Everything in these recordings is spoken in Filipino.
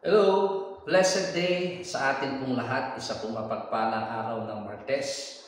Hello! Blessed day sa atin pong lahat. Isa pong mapagpalang araw ng Martes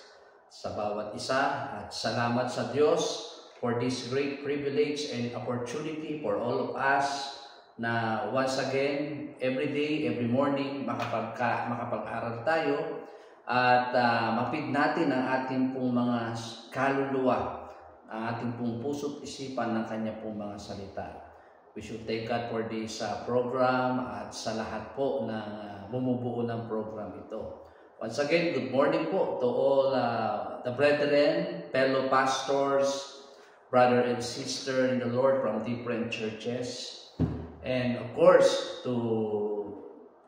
sa bawat isa. At salamat sa Diyos for this great privilege and opportunity for all of us na once again, every day, every morning, makapag-aral tayo at mapid natin ang ating pong mga kaluluwa, ang ating pong puso't isipan ng kanya pong mga salita. We should thank God for this program at sa lahat po na bumubuo ng program ito. Once again, good morning po to all the brethren, fellow pastors, brother and sister in the Lord from different churches. And of course, to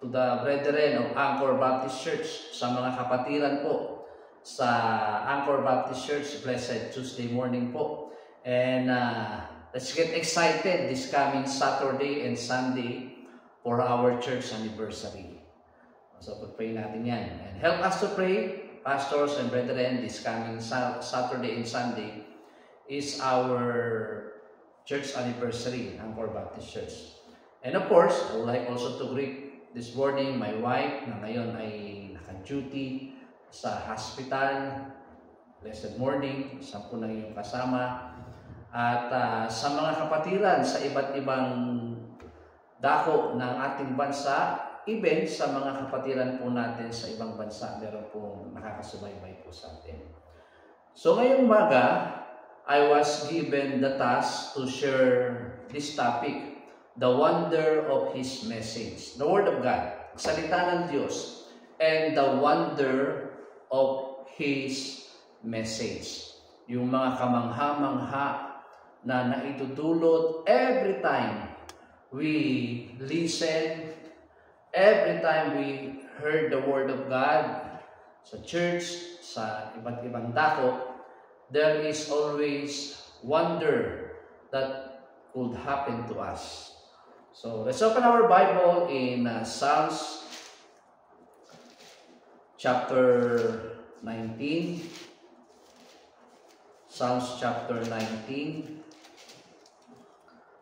the brethren of Anchor Baptist Church, sa mga kapatiran po sa Anchor Baptist Church, Blessed Tuesday morning po. And let's get excited this coming Saturday and Sunday for our church anniversary. So, pag-pray natin yan. And help us to pray, pastors and brethren, this coming Saturday and Sunday is our church anniversary, Anchor Baptist Church. And of course, I would like also to greet this morning my wife na ngayon ay naka-duty sa hospital. Blessed morning, sa po na iyong kasama. At sa mga kapatiran sa iba't ibang dako ng ating bansa, even sa mga kapatiran po natin sa ibang bansa, meron pong nakakasubaybay po sa atin. So ngayong umaga, I was given the task to share this topic, the wonder of His message, the Word of God, salita ng Diyos, and the wonder of His message. Yung mga kamangha-mangha na naitutulot every time we listen, every time we heard the Word of God sa church, sa iba't ibang dako, there is always wonder that could happen to us. So let's open our Bible in Psalms chapter 19. Psalms chapter 19.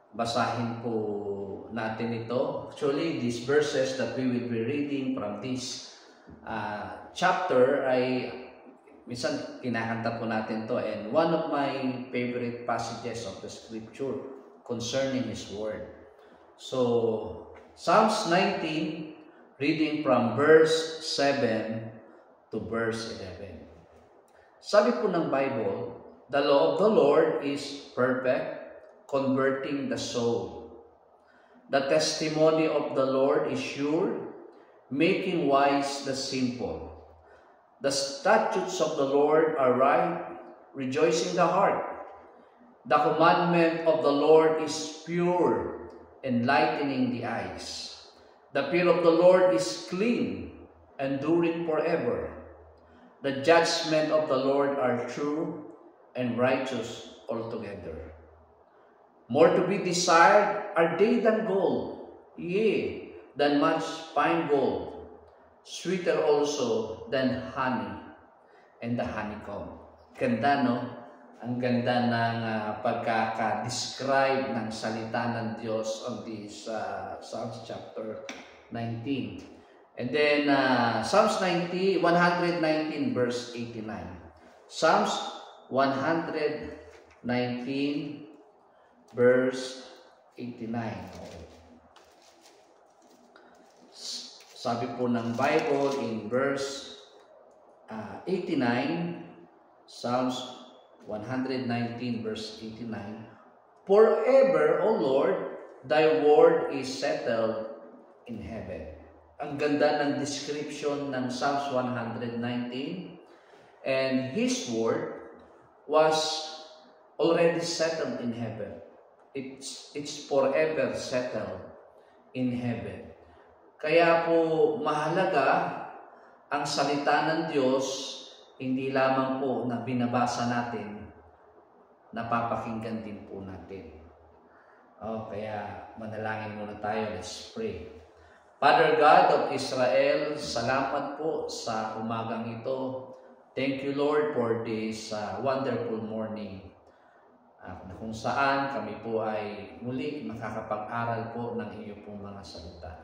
Basahin po natin ito. Actually, these verses that we will be reading from this chapter ay minsan kinakanta po natin to, and one of my favorite passages of the scripture concerning His Word. So, Psalms 19, reading from verse 7 to verse 11. Sabi po ng Bible, the law of the Lord is perfect, converting the soul. The testimony of the Lord is sure, making wise the simple. The statutes of the Lord are right, rejoicing the heart. The commandment of the Lord is pure, enlightening the eyes. The fear of the Lord is clean, enduring forever. The judgment of the Lord are true and righteous altogether. More to be desired are they than gold, yea, than much fine gold, sweeter also than honey and the honeycomb. Ganda, no? Ang ganda ng pagkaka-describe ng salita ng Diyos on this Psalms chapter 19. And then Psalms 119 verse 89. Psalms 119 verse 89. Sabi po ng Bible in verse 89, Psalms 119 verse 89, forever, O Lord, Thy word is settled in heaven. Ang ganda ng description ng Psalms 119, and His word was already settled in heaven. It's forever settled in heaven. Kaya po mahalaga ang salita ng Diyos, hindi lamang po na binabasa natin, napapakinggan din po natin. Kaya manalangin muna tayo. Let's pray. Father God of Israel, salamat po sa umagang ito. Thank you, Lord, for this wonderful morning. Na kung saan kami po ay muli makakapag-aral po ng iyo pong mga salita.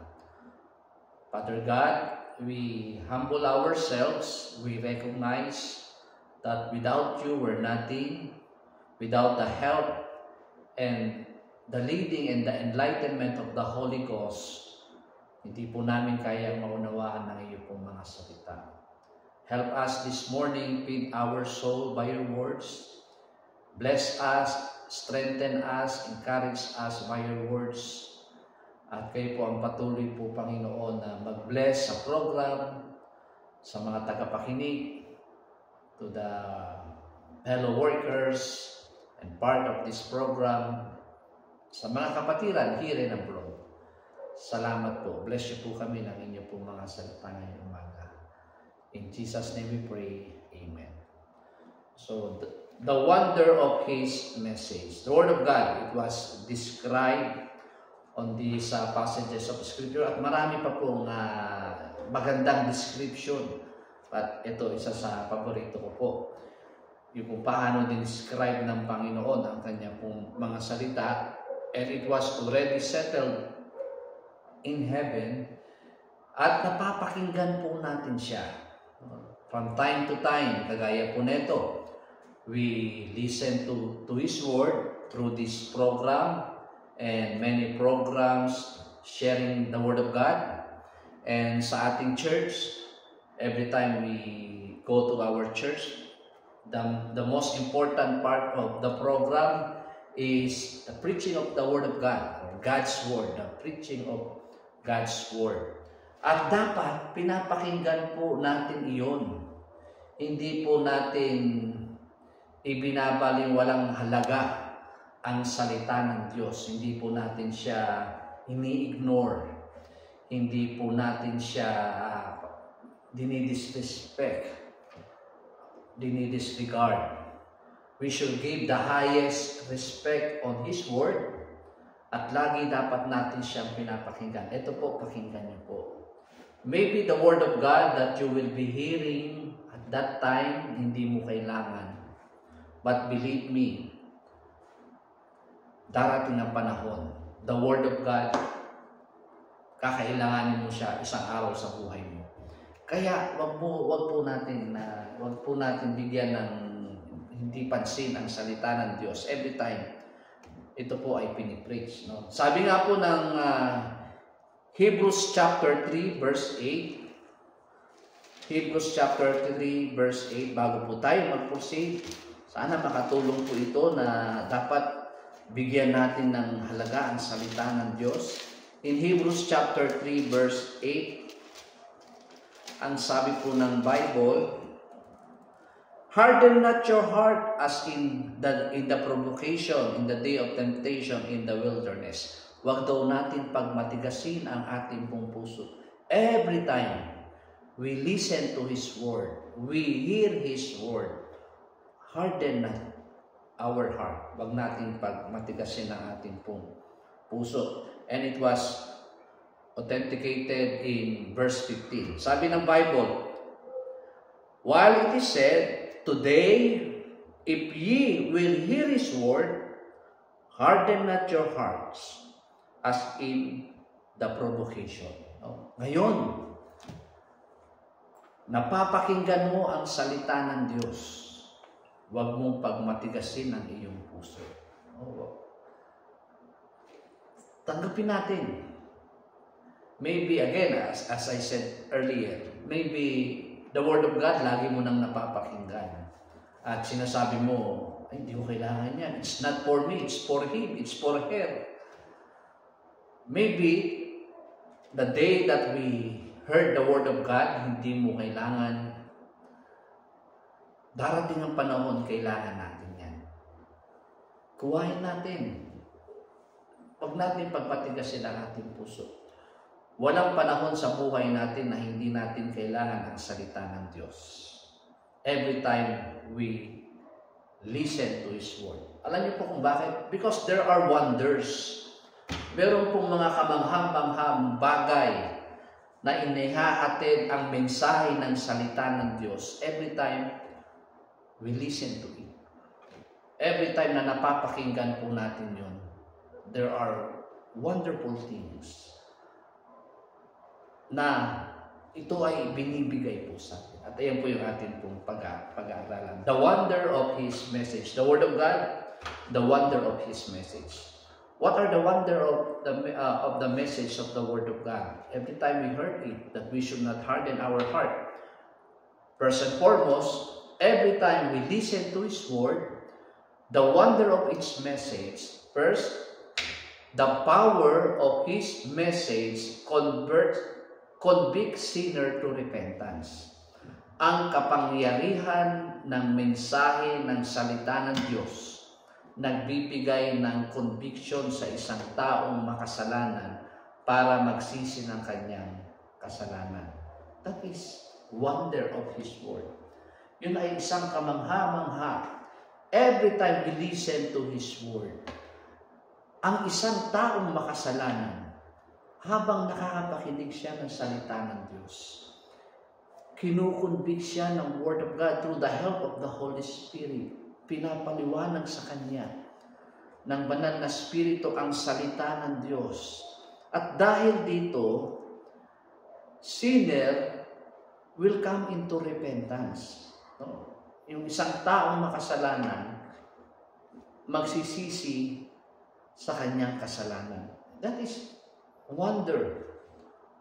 Father God, we humble ourselves. We recognize that without you, we're nothing. Without the help and the leading and the enlightenment of the Holy Ghost, hindi po namin kayang maunawaan ng iyo pong mga salita. Help us this morning, feed our soul by your words. Bless us, strengthen us, encourage us by your words. At kayo po ang patuloy po, Panginoon, na mag-bless sa program, sa mga tagapakinig, to the fellow workers, and part of this program, sa mga kapatiran here and abroad. Salamat po. Bless you po kami ng inyo po mga salita ngayong umaga. In Jesus' name we pray. Amen. So, the wonder of His message. The Word of God, it was described on these passages of Scripture at marami pa pong magandang description. But ito, isa sa paborito ko po. Yung kung paano din-describe ng Panginoon ang kanya pong mga salita. And it was already settled in heaven. At napapakinggan po natin siya. From time to time, kagaya po neto, we listen to His Word through this program and many programs sharing the Word of God. And sa ating church, every time we go to our church, the most important part of the program is the preaching of the Word of God, or God's Word, the preaching of God's Word. At dapat pinapakinggan po natin iyon. Hindi po natin ibinabaling walang halaga ang salita ng Diyos. Hindi po natin siya ini-ignore. Hindi po natin siya dinidisregard. We should give the highest respect on His Word at lagi dapat natin siyang pinapakinggan. Ito po, pakinggan niyo po. Maybe the Word of God that you will be hearing at that time, hindi mo kailangan. But believe me, darating ang panahon, the Word of God, kakailanganin mo siya isang araw sa buhay mo. Kaya wag po natin bigyan ng hindi pansin ang salita ng Diyos every time ito po ay pinipreach. No? Sabi nga po ng Hebrews chapter 3 verse 8. Hebrews chapter 3 verse 8. Bago po tayo mag-proceed, sana makatulong po ito na dapat bigyan natin ng halaga ang salita ng Diyos. In Hebrews chapter 3 verse 8, ang sabi po ng Bible, harden not your heart as in the provocation, in the day of temptation in the wilderness. Huwag daw natin pagmatigasin ang ating pong puso. Every time we listen to His Word, we hear His Word, harden not our heart. Huwag natin pagmatigasin ang ating pong puso. And it was authenticated in verse 15. Sabi ng Bible, while it is said, today, if ye will hear His Word, harden not your hearts, as in the provocation. No? Ngayon, napapakinggan mo ang salita ng Diyos. Huwag mong pagmatigasin ang iyong puso. Oh. Tanggapin natin. Maybe, again, as I said earlier, maybe the Word of God, lagi mo nang napapakinggan. At sinasabi mo, ay, hindi ko kailangan yan. It's not for me, it's for him, it's for her. Maybe, the day that we heard the Word of God, hindi mo kailangan. Darating ang panahon, kailangan natin yan. Kuhain natin. Huwag natin pagpatigasin ang ating puso. Walang panahon sa buhay natin na hindi natin kailangan ang salita ng Diyos. Every time we listen to His Word. Alam niyo po kung bakit? Because there are wonders. Meron pong mga kamanghang-manghang bagay na inihahatid ang mensahe ng salita ng Diyos every time we listen to it. Every time na napapakinggan po natin yun, there are wonderful things. na ito ay binibigay po sa atin. At ayan po yung atin pong pag-aaralan. The wonder of His message. The Word of God, the wonder of His message. What are the wonder of the message of the Word of God? Every time we heard it, that we should not harden our heart. First and foremost, every time we listen to His Word, the wonder of its message. First, the power of His message convicts sinner to repentance. Ang kapangyarihan ng mensahe ng salita ng Diyos nagbibigay ng conviction sa isang taong makasalanan para magsisi ng kanyang kasalanan. That is wonder of His Word. Yun ay isang kamangha-mangha. Every time we listen to His Word, ang isang taong makasalanan, habang nakakapakinig siya ng salita ng Diyos, kinukonvict siya ng Word of God through the help of the Holy Spirit. Pinapaliwanag sa kanya ng banal na Espiritu ang salita ng Diyos. At dahil dito, sinner will come into repentance. No? Yung isang taong makasalanan, magsisisi sa kanyang kasalanan. That is wonder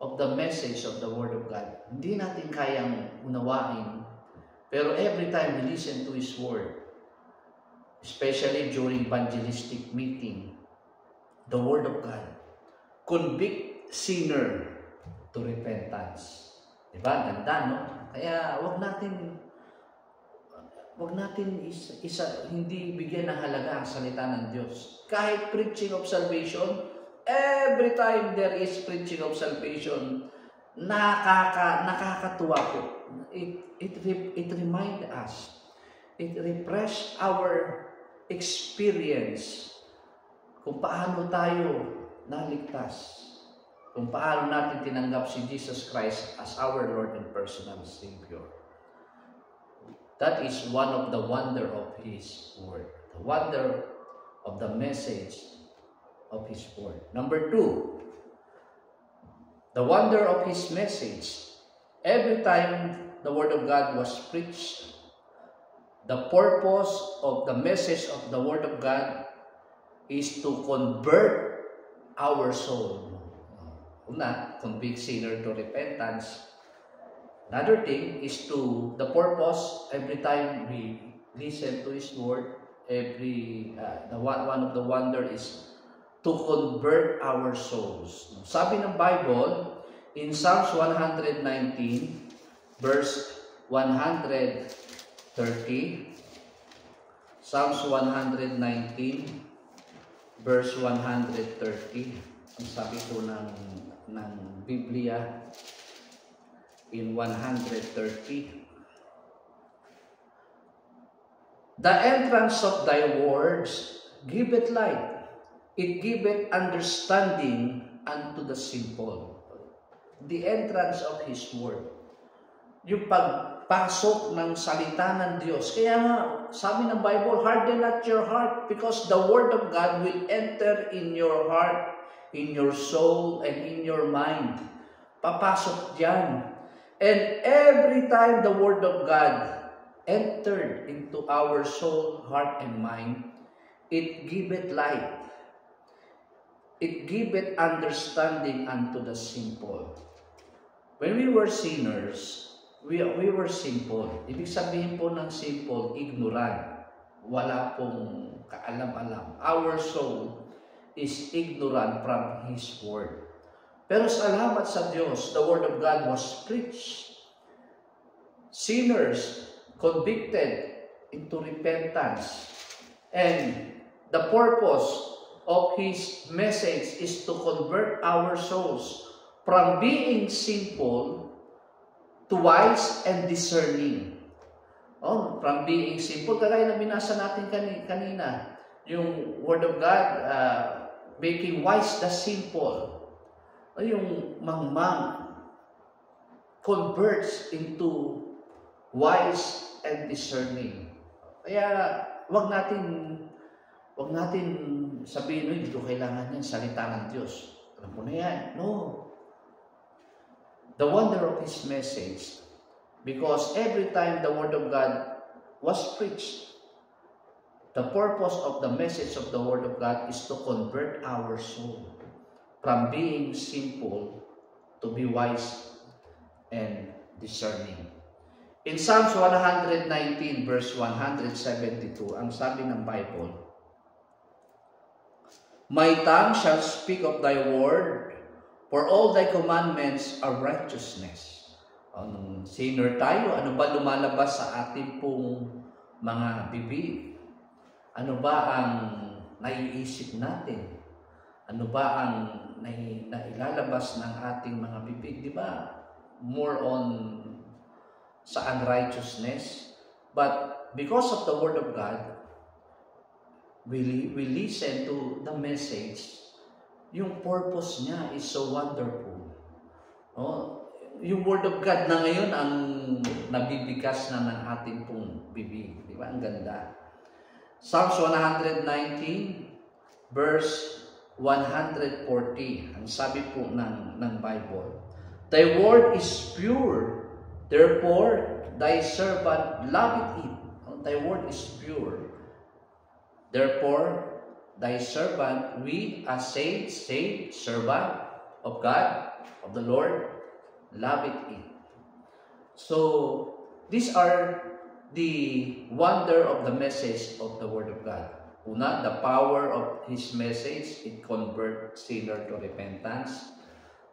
of the message of the Word of God. Hindi natin kayang unawain, pero every time we listen to His Word, especially during evangelistic meeting, the Word of God convict sinner to repentance. Diba? Ganda, no? Kaya wag natin hindi bigyan ng halaga ang salita ng Diyos. Kahit preaching of salvation, every time there is preaching of salvation, nakakatuwa po. It reminds us. It refresh our experience kung paano tayo naligtas. Kung paano natin tinanggap si Jesus Christ as our Lord and personal Savior. That is one of the wonder of His Word. The wonder of the message of His Word. Number 2, the wonder of His message. Every time the Word of God was preached, the purpose of the message of the Word of God is to convert our soul. Una, convict sinner to repentance. Another thing is the purpose, every time we listen to His Word, one of the wonder is to convert our souls. Sabi ng Bible, in Psalms 119, verse 130, Psalms 119, verse 130, ang sabi ko ng Biblia, in 130, the entrance of thy words giveth light, it giveth understanding unto the simple. The entrance of His Word. Yung pagpasok ng salita ng Diyos. Kaya nga, sabi ng Bible, harden not your heart, because the Word of God will enter in your heart, in your soul, and in your mind. Papasok diyan. And every time the Word of God entered into our soul, heart, and mind, it giveth light. It giveth understanding unto the simple. When we were sinners, we were simple. Ibig sabihin po ng simple, ignorant. Wala pong kaalam-alam. Our soul is ignorant from His Word. Pero salamat sa Diyos, the Word of God was preached. Sinners convicted into repentance. And the purpose of His message is to convert our souls from being simple to wise and discerning. From being simple, kagaya na binasa natin kanina, yung Word of God, making wise the simple. Yung mangmang converts into wise and discerning. Kaya wag natin sabihin, hindi ko kailangan yan, salita ng Diyos. Alam mo na yan. No. the wonder of His message, because every time the Word of God was preached, the purpose of the message of the Word of God is to convert our soul from being simple to be wise and discerning. In Psalms 119 verse 172, ang sabi ng Bible, "My tongue shall speak of thy word, for all thy commandments are righteousness." Sinner tayo, ano ba lumalabas sa ating pong mga bibig? Ano ba ang naiisip natin? Ano ba ang nailalabas ng ating mga bibig? Di ba? More on sa unrighteousness. But because of the Word of God, we listen to the message. Yung purpose niya is so wonderful. Yung Word of God na ngayon ang nabibigas na ng ating pong bibig. Di ba? Ang ganda. Psalms 119 verse 140. Ang sabi po ng Bible, "Thy word is pure, therefore thy servant loveth it." Thy word is pure, therefore thy servant, we as saved servant of God, of the Lord, loveth it. So these are the wonder of the message of the Word of God. Una, the power of His message, it converts sinner to repentance.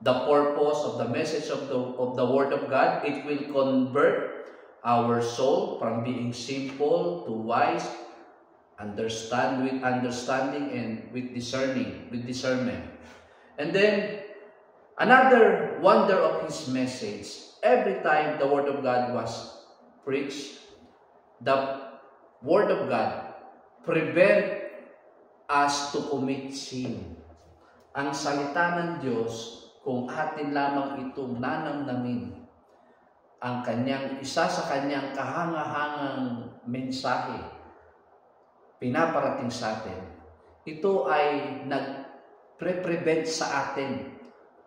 The purpose of the message of the Word of God, it will convert our soul from being simple to wise, understanding and with discernment. And then, another wonder of His message, every time the Word of God was preached, the Word of God prevent us to commit sin. Ang salita ng Diyos, kung atin lamang itong nanamnamin, ang isa sa kanyang kahangahangang mensahe, pinaparating sa atin, ito ay nagpre-prevent sa atin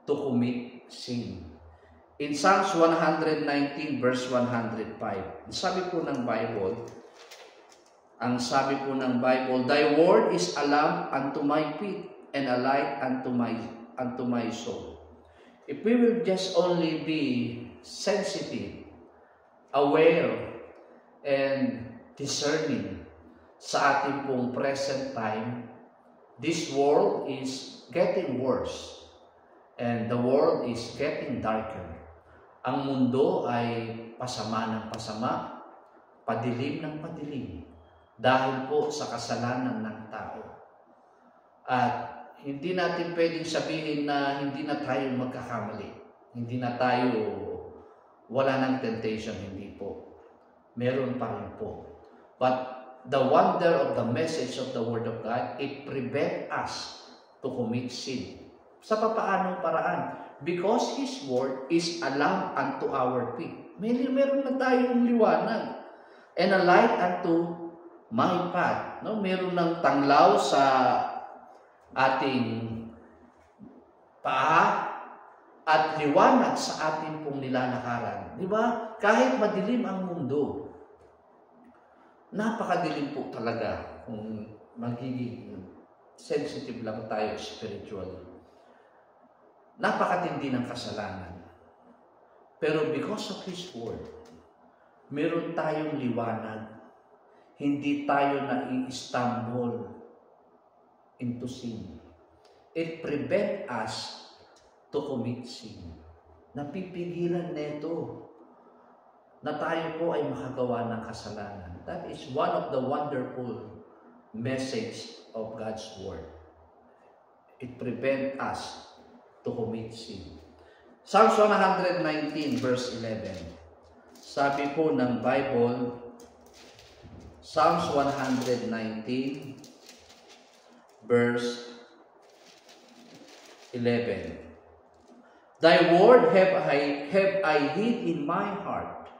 to commit sin. In Psalms 119 verse 105, sabi po ng Bible, "Thy word is a lamp unto my feet and a light unto my soul." If we will just only be sensitive, aware, and discerning sa ating pong present time, this world is getting worse and the world is getting darker. Ang mundo ay pasama ng pasama, padilim ng padilim, dahil po sa kasalanan ng tao. At hindi natin pwedeng sabihin na hindi na tayo magkakamali. Hindi na tayo wala ng temptation, hindi po. Meron pa rin po. But the wonder of the message of the Word of God, it prevents us to commit sin. Sa papaanong paraan? Because His Word is a lamp unto our feet. Meron na tayong liwanag. And a light unto my path. No? Meron ng tanglaw sa ating paa at liwanag sa ating pong nilalakaran. Di ba? Kahit madilim ang mundo, napakadilim po talaga kung magiging sensitive lang tayo spiritually. Napakatindi ng kasalanan. Pero because of His Word, meron tayong liwanag. Hindi tayo nai-stumble into sin. It prevents us to commit sin. Napipigilan neto na tayo po ay makagawa ng kasalanan. That is one of the wonderful message of God's Word. It prevents us to commit sin. Psalms 119 verse 11. Sabi po ng Bible, Psalms 119 verse 11. Thy word have I hid in my heart,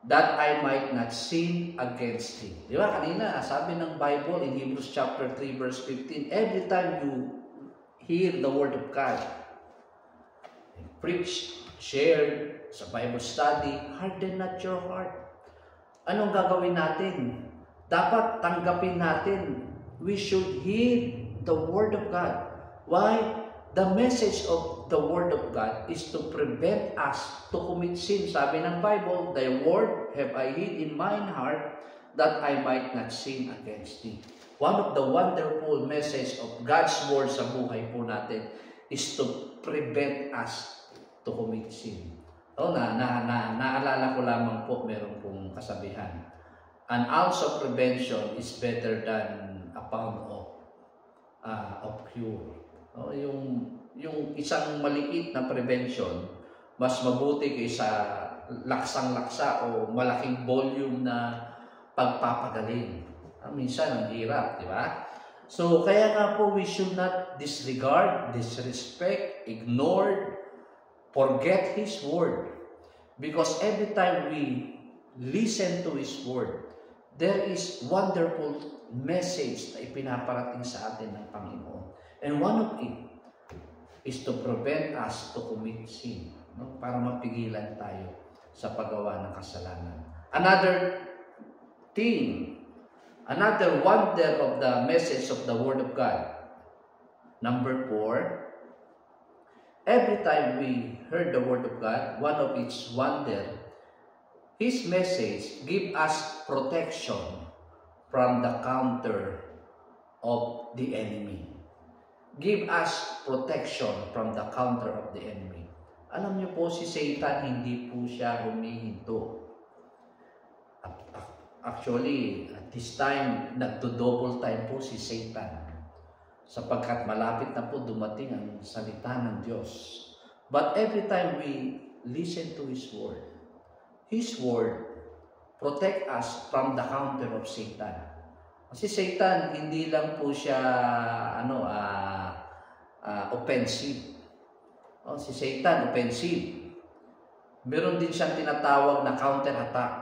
that I might not sin against Thee. Di ba? Kanina, sabi ng Bible in Hebrews chapter 3 verse 15, every time you hear the Word of God, preached, shared sa Bible study, harden not your heart. Anong gagawin natin? Dapat tanggapin natin. We should heed the Word of God. Why? The message of the Word of God is to prevent us to commit sin. Sabi ng Bible, Thy Word have I hid in mine heart that I might not sin against Thee. One of the wonderful message of God's Word sa buhay po natin is to prevent us to commit sin. Naalala ko lamang po, meron pong kasabihan. An ounce of prevention is better than a pound of cure. Yung isang maliit na prevention, mas mabuti kaysa laksang-laksa o malaking volume na pagpapagaling. Minsan ang hirap, di ba? So, kaya nga po, we should not disregard, disrespect, ignore, forget His Word. Because every time we listen to His Word, there is wonderful message na ipinaparating sa atin ng Panginoon. And one of it is to prevent us to commit sin, no? Para mapigilan tayo sa paggawa ng kasalanan. Another thing, another wonder of the message of the Word of God. Number 4, every time we heard the Word of God, one of its wonder, His message give us protection from the counter of the enemy. Give us protection from the counter of the enemy. Alam niyo po, si Satan, hindi po siya humihinto. Actually, at this time, nagdo-double time po si Satan. Sapagkat malapit na po dumating ang salita ng Diyos. But every time we listen to His Word protect us from the counter of Satan. Kasi Satan, hindi lang po siya offensive. Si Satan, offensive. Meron din siyang tinatawag na counter-attack.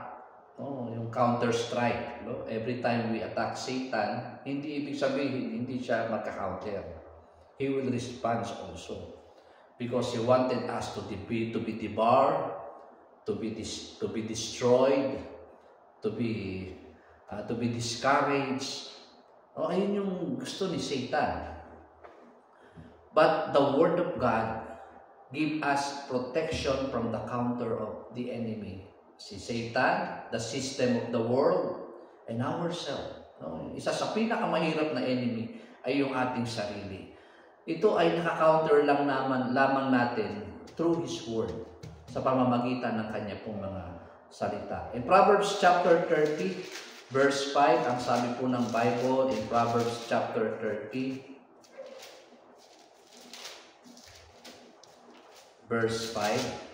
Yung counter-strike. Every time we attack Satan, hindi ibig sabihin, hindi siya magka-counter. He will respond also. Because He wanted us to be devoured, to be destroyed, to be discouraged. Ayun yung gusto ni Satan. But the Word of God give us protection from the counter of the enemy. Si Satan, the system of the world, and ourselves. Isa sa pinakamahirap na enemy ay yung ating sarili. Ito ay naka-counter lamang natin through His Word sa pamamagitan ng Kanya pong mga salita. In Proverbs chapter 30, verse 5, ang sabi po ng Bible in Proverbs chapter 30, verse 5,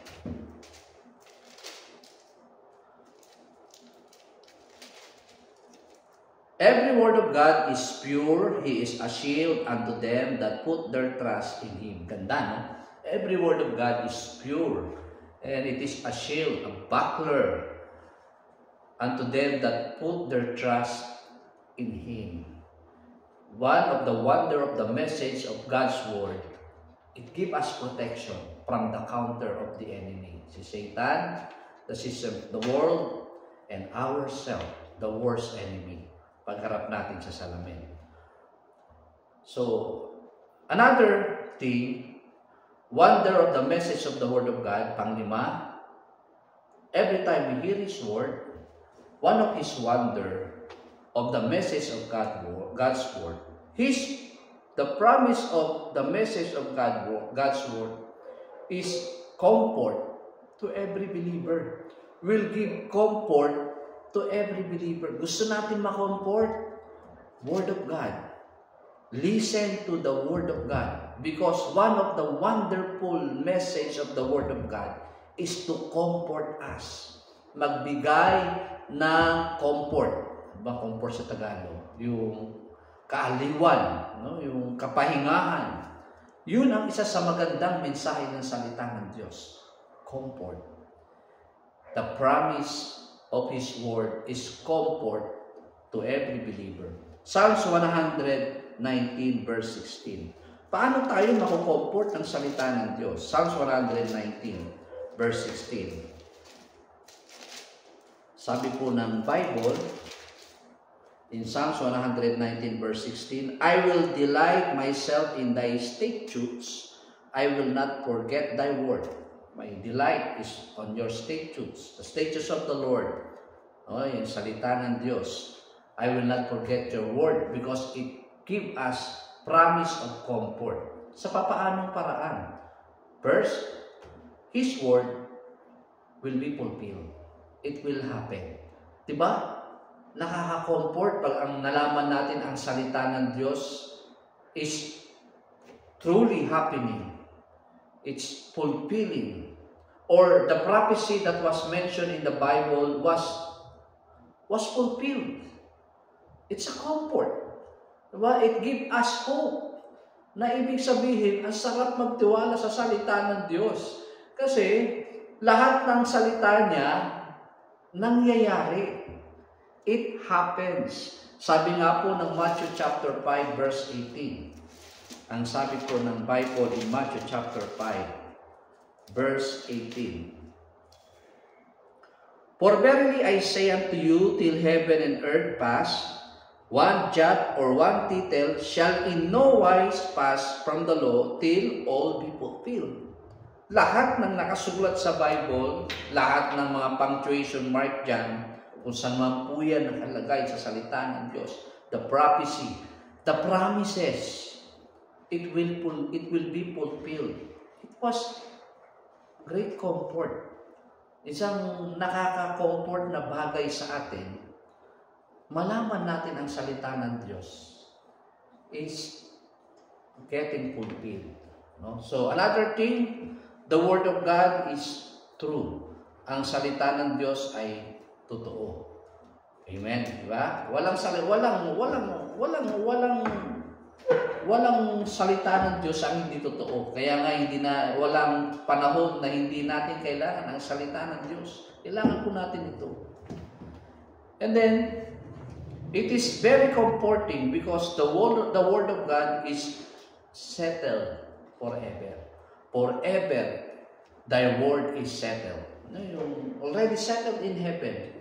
every word of God is pure. He is a shield unto them that put their trust in Him. Ganda, no? Every word of God is pure. And it is a shield, a buckler unto them that put their trust in Him. One of the wonder of the message of God's Word, it gives us protection from the counter of the enemy. Si Satan, the system of the world, and ourselves, the worst enemy. Pagharap natin sa salamin. So, another thing, wonder of the message of the Word of God, panglima, every time we hear His Word, one of His wonder of the message of God's Word, the promise of the message of God's Word is comfort to every believer. Will give comfort to every believer. Gusto natin ma-comfort? Word of God. Listen to the Word of God. Because one of the wonderful message of the Word of God is to comfort us. Magbigay ng comfort. Ba comfort sa Tagalog? Yung kaaliwan, no? Yung kapahingahan. Yun ang isa sa magandang mensahe ng salita ng Diyos. Comfort. The promise of His Word is comfort to every believer. Psalms 119 verse 16. Paano tayo makukomfort ng salita ng Diyos? Psalms 119, verse 16. Sabi po ng Bible, in Psalms 119, verse 16, I will delight myself in thy statutes. I will not forget thy word. My delight is on your statutes, the statutes of the Lord. Yung salita ng Diyos. I will not forget your word because it give us promise of comfort. Sa papaanong paraan? First, His word will be fulfilled. It will happen. Diba? Nakaka-comfort pag ang nalaman natin ang salita ng Diyos is truly happening. It's fulfilling. Or the prophecy that was mentioned in the Bible was fulfilled. It's a comfort. Diba? It gives us hope. Na ibig sabihin, ang sarap magtiwala sa salita ng Diyos. Kasi, lahat ng salita niya, nangyayari. It happens. Sabi nga po ng Matthew chapter 5, verse 18. Ang sabi po ng Bible in Matthew chapter 5, verse 18. For verily I say unto you, till heaven and earth pass, one jot or one tittle shall in no wise pass from the law till all be fulfilled. Lahat ng nakasulat sa Bible, lahat ng mga punctuation mark dyan, kung saan man po yan nakalagay sa salita ng Diyos, the prophecy, the promises, it will be fulfilled. It was great comfort. Isang nakaka-comfort na bagay sa atin, malaman natin ang salita ng Diyos is getting fulfilled. No? So, another thing, the Word of God is true. Ang salita ng Diyos ay totoo. Amen. Diba? Walang salita ng Diyos ang hindi totoo. Kaya nga walang panahon na hindi natin kailangan ang salita ng Diyos. Kailangan po natin ito. And then, it is very comforting because the word of God is settled forever. Forever, thy word is settled. Already settled in heaven.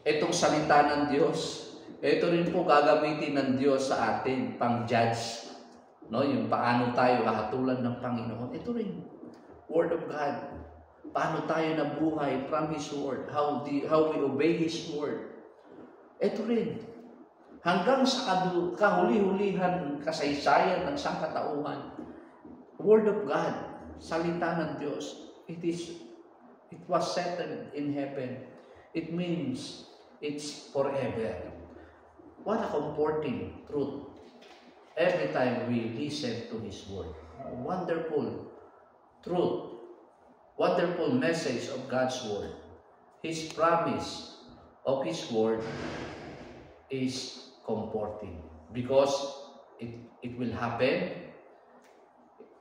Itong salita ng Diyos, ito rin po gagamitin ng Diyos sa atin, pang-judge. No? Yung paano tayo hahatulan ng Panginoon. Ito rin, Word of God. Paano tayo nabuhay from His Word. How we obey His Word. Ito rin. Hanggang sa kahuli-hulihan kasaysayan ng sangkatauhan, Word of God, salita ng Diyos, it was settled in heaven. It means it's forever. What a comforting truth. Every time we listen to His Word. Wonderful truth. Wonderful message of God's Word. His promise of His Word is comforting because it will happen,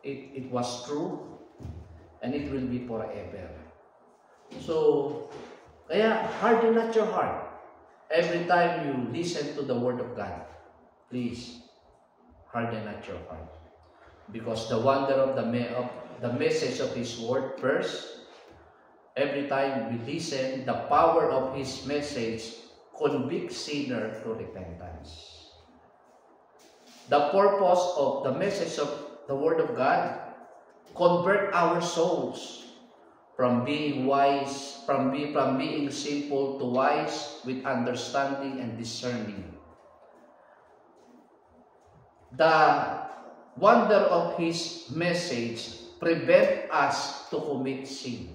it was true, and it will be forever. So, kaya harden not your heart. Every time you listen to the Word of God, please harden not your heart. Because the wonder of the message of His Word first, every time we listen, the power of His message convict sinner to repentance. The purpose of the message of the Word of God, convert our souls from being wise, from being simple to wise with understanding and discerning. The wonder of His message prevent us to commit sin.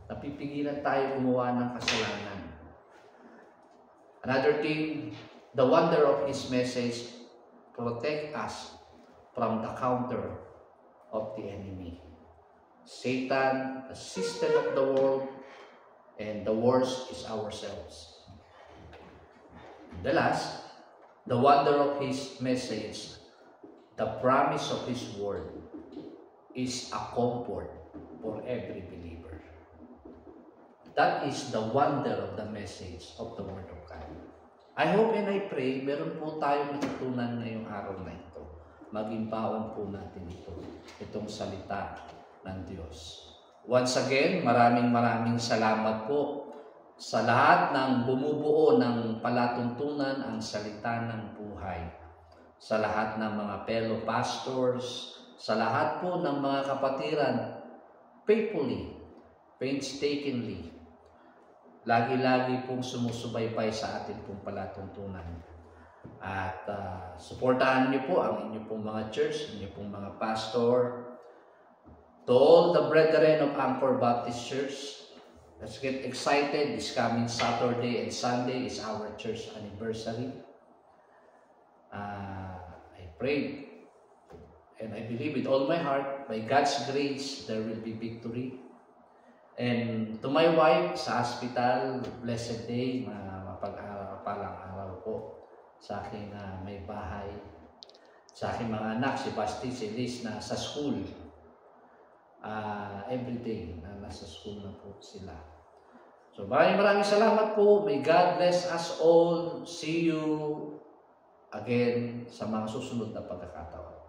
Napipigilan tayo gumawa ng kasalanan. Another thing, the wonder of His message protect us from the counter of the enemy. Satan, the system of the world, and the worst is ourselves. The last, the wonder of His message, the promise of His Word, is a comfort for every believer. That is the wonder of the message of the Word of God. I hope and I pray, meron po tayong natutunan ngayong araw na ito. maging baon po natin itong salita ng Diyos. Once again, maraming salamat po sa lahat ng bumubuo ng palatuntunan ang salita ng buhay. Sa lahat ng mga fellow pastors, sa lahat po ng mga kapatiran, faithfully, painstakingly, lagi-lagi pong sumusubaybay sa ating pong palatuntunan. At suportahan niyo po ang inyo pong mga church, inyo pong mga pastor. To all the brethren of Anchor Baptist Church, let's get excited. This coming Saturday and Sunday is our church anniversary. I pray and I believe with all my heart, by God's grace, there will be victory. And to my wife sa hospital, blessed day, mapag-palang araw po sa aking may bahay. Sa aking mga anak, si Basti, si Liz, na sa school. Everyday na nasa school na po sila. So maraming salamat po. May God bless us all. See you again sa mga susunod na pagkakataon.